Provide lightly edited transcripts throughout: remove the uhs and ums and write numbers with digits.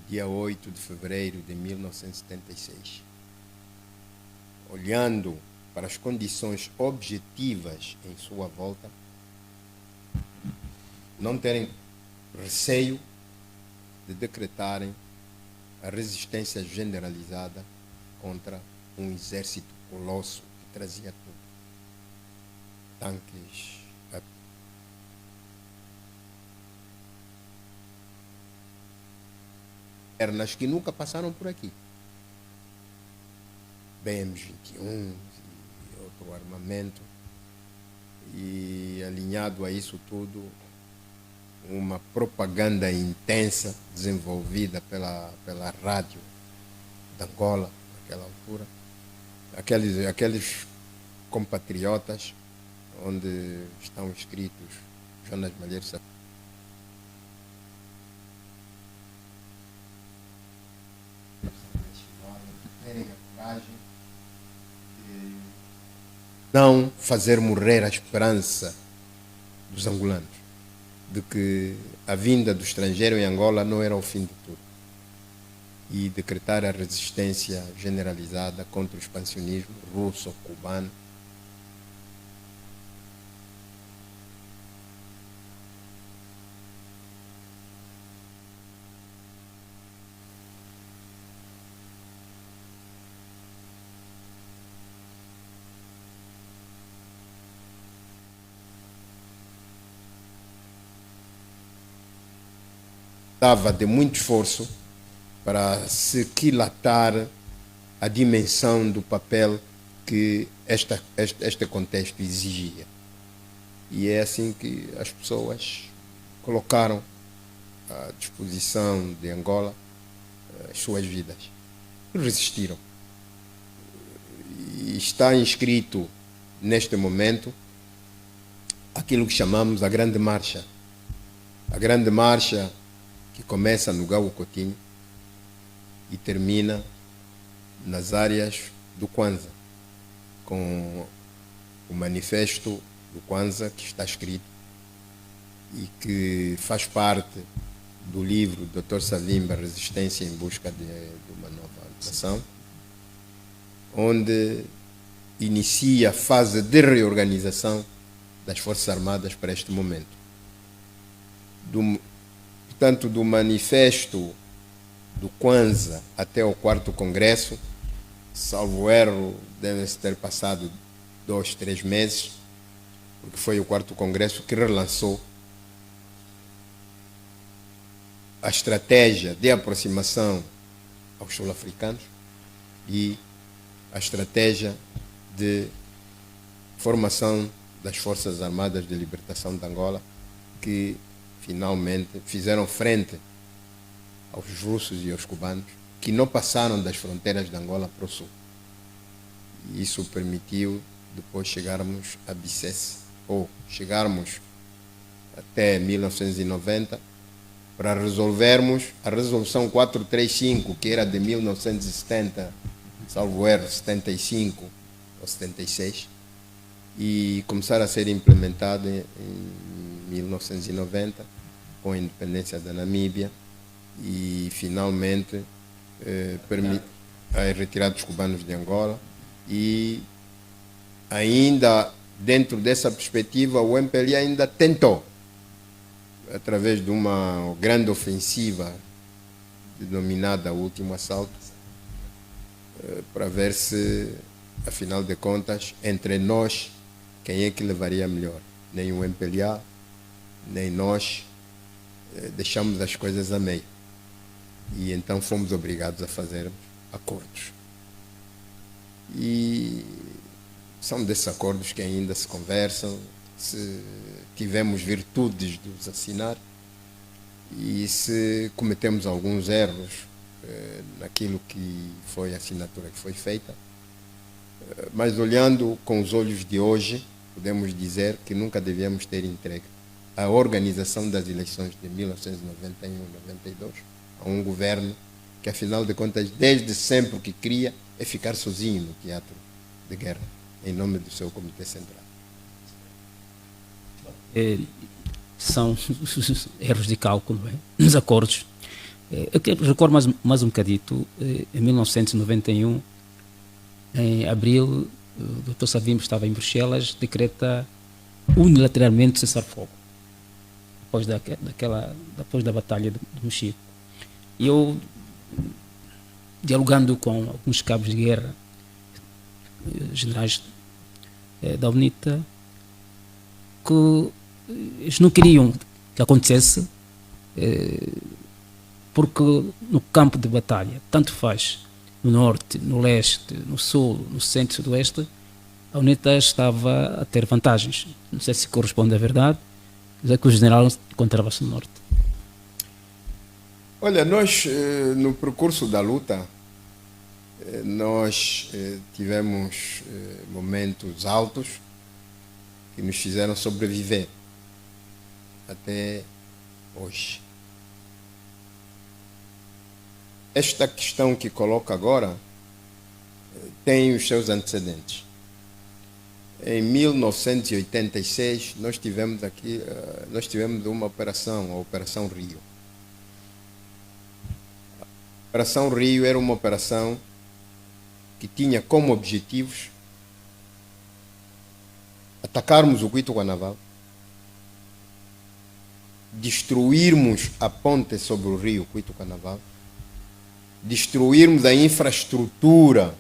dia 8 de fevereiro de 1976. Olhando para as condições objetivas em sua volta, não terem receio de decretarem a resistência generalizada contra um exército colosso que trazia tudo. Tanques, pernas que nunca passaram por aqui. BM-21 e outro armamento. E alinhado a isso tudo, uma propaganda intensa desenvolvida pela rádio de Angola, naquela altura. Aqueles compatriotas onde estão escritos Jonas Malheiros, terem a coragem de não fazer morrer a esperança dos angolanos, de que a vinda do estrangeiro em Angola não era o fim de tudo, e decretar a resistência generalizada contra o expansionismo russo, cubano. Dava de muito esforço para se quilatar a dimensão do papel que este contexto exigia. E é assim que as pessoas colocaram à disposição de Angola as suas vidas. E resistiram. E está inscrito neste momento aquilo que chamamos a Grande Marcha. A Grande Marcha que começa no Gao Coutinho e termina nas áreas do Kwanza, com o manifesto do Kwanza que está escrito e que faz parte do livro do Dr. Savimba, Resistência em Busca de uma Nova Nação, onde inicia a fase de reorganização das Forças Armadas para este momento. Portanto, do manifesto do Kwanza até o 4º Congresso, salvo erro, deve-se ter passado 2, 3 meses, porque foi o 4º Congresso que relançou a estratégia de aproximação aos sul-africanos e a estratégia de formação das Forças Armadas de Libertação de Angola, que finalmente fizeram frente aos russos e aos cubanos, que não passaram das fronteiras de Angola para o sul. E isso permitiu depois chegarmos a Bicesse, ou chegarmos até 1990, para resolvermos a Resolução 435, que era de 1970, salvo erro, 75 ou 76, e começar a ser implementada em 1990, com a independência da Namíbia, e finalmente retirar dos cubanos de Angola. E ainda dentro dessa perspectiva, o MPLA ainda tentou, através de uma grande ofensiva denominada Último Assalto, para ver se, afinal de contas, entre nós, quem é que levaria melhor? Nem o MPLA, nem nós deixamos as coisas a meio. E então fomos obrigados a fazer acordos. E são desses acordos que ainda se conversam, se tivemos virtudes de os assinar e se cometemos alguns erros naquilo que foi a assinatura que foi feita. Mas olhando com os olhos de hoje, podemos dizer que nunca devíamos ter entregue a organização das eleições de 1991 e 92 a um governo que, afinal de contas, desde sempre o que queria é ficar sozinho no teatro de guerra, em nome do seu Comitê Central. São erros de cálculo, nos acordos. Eu recordo mais um bocadito, em 1991, em abril, o Dr. Savimbi estava em Bruxelas, decreta unilateralmente o cessar-fogo, depois da Batalha de Mochico. E eu, dialogando com alguns cabos de guerra, generais da UNITA, que eles não queriam que acontecesse, porque no campo de batalha, tanto faz no norte, no leste, no sul, no centro e sudoeste, a UNITA estava a ter vantagens. Não sei se corresponde à verdade, mas é que o general encontrava-se no norte. Olha, nós, no percurso da luta, nós tivemos momentos altos que nos fizeram sobreviver até hoje. Esta questão que coloca agora tem os seus antecedentes. Em 1986, nós tivemos uma operação, a Operação Rio. A Operação Rio era uma operação que tinha como objetivos atacarmos o Cuito Guanaval, destruirmos a ponte sobre o rio Cuito Guanaval, destruirmos a infraestrutura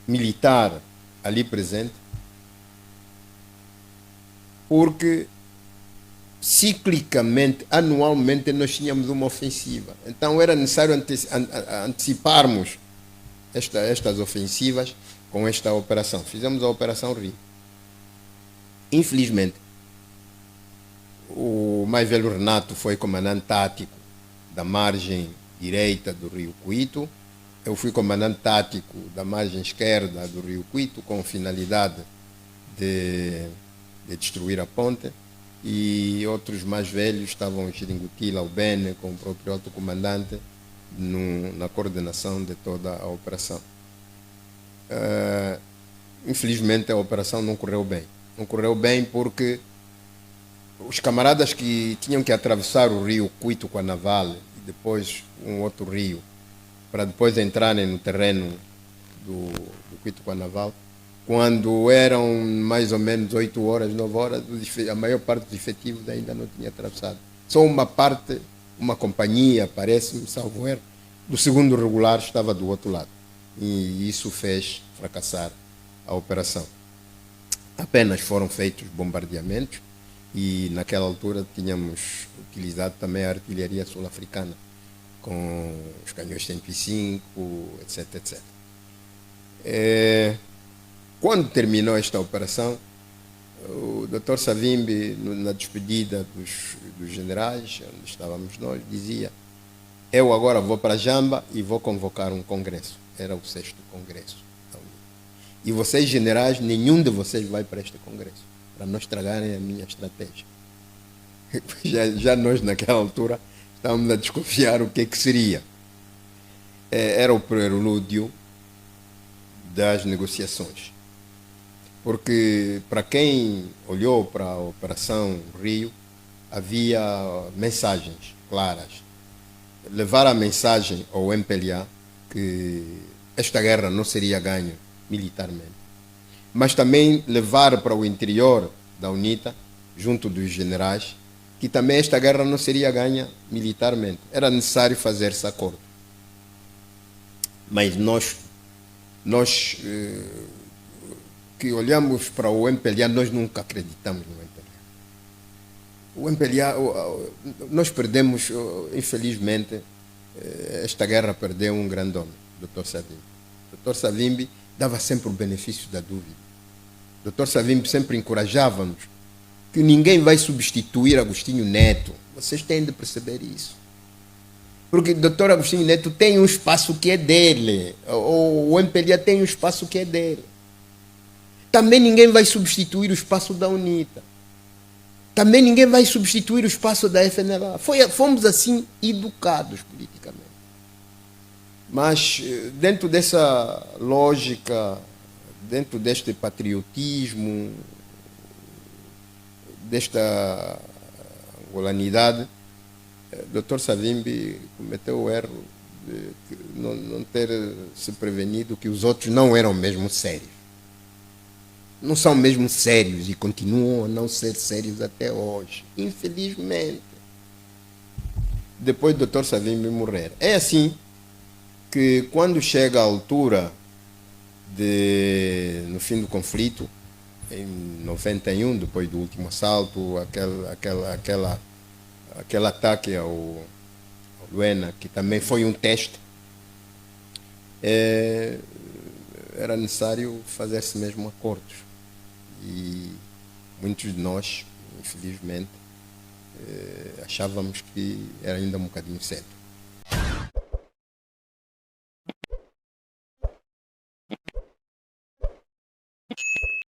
militar ali presente, porque ciclicamente, anualmente, nós tínhamos uma ofensiva. Então era necessário anteciparmos estas ofensivas com esta operação. Fizemos a Operação Rio. Infelizmente, o mais velho Renato foi comandante tático da margem direita do rio Cuito. Eu fui comandante tático da margem esquerda do rio Cuito, com finalidade de destruir a ponte, e outros mais velhos estavam em Xiringutila, o Bene, com o próprio alto comandante, na coordenação de toda a operação. Infelizmente a operação não correu bem. Não correu bem porque os camaradas que tinham que atravessar o rio Cuito Guanaval e depois um outro rio, para depois entrarem no terreno do Cuito Guanaval, quando eram mais ou menos 8 horas, 9 horas, a maior parte dos efetivos ainda não tinha atravessado. Só uma parte, uma companhia, parece-me, salvo erro, do segundo regular estava do outro lado. E isso fez fracassar a operação. Apenas foram feitos bombardeamentos e naquela altura tínhamos utilizado também a artilharia sul-africana, com os canhões 105, etc, etc. Quando terminou esta operação, o Dr. Savimbi, na despedida dos generais, onde estávamos nós, dizia: eu agora vou para Jamba e vou convocar um congresso. Era o 6º congresso. E vocês, generais, nenhum de vocês vai para este congresso, para não estragarem a minha estratégia. Já nós, naquela altura, estávamos a desconfiar o que seria. Era o prelúdio das negociações. Porque, para quem olhou para a Operação Rio, havia mensagens claras. Levar a mensagem ao MPLA que esta guerra não seria ganha militarmente, mas também levar para o interior da UNITA, junto dos generais, que também esta guerra não seria ganha militarmente. Era necessário fazer esse acordo. Mas nós que olhamos para o MPLA, nós nunca acreditamos no MPLA. Nós perdemos, infelizmente, esta guerra perdeu um grande homem, Dr. Savimbi. Dr. Savimbi dava sempre o benefício da dúvida. Dr. Savimbi sempre encorajava-nos que ninguém vai substituir Agostinho Neto. Vocês têm de perceber isso. Porque o Dr. Agostinho Neto tem um espaço que é dele. O MPLA tem um espaço que é dele. Também ninguém vai substituir o espaço da UNITA. Também ninguém vai substituir o espaço da FNLA. Fomos assim educados politicamente. Mas dentro dessa lógica, dentro deste patriotismo, desta angolanidade, Dr. Savimbi cometeu o erro de não ter se prevenido que os outros não eram mesmo sérios. Não são mesmo sérios e continuam a não ser sérios até hoje. Infelizmente. Depois do Dr. Savimbi morrer. É assim que quando chega a altura no fim do conflito, em 91, depois do último assalto, aquele ataque ao Luena, que também foi um teste, era necessário fazer-se mesmo acordos. E muitos de nós, infelizmente, achávamos que era ainda um bocadinho cedo.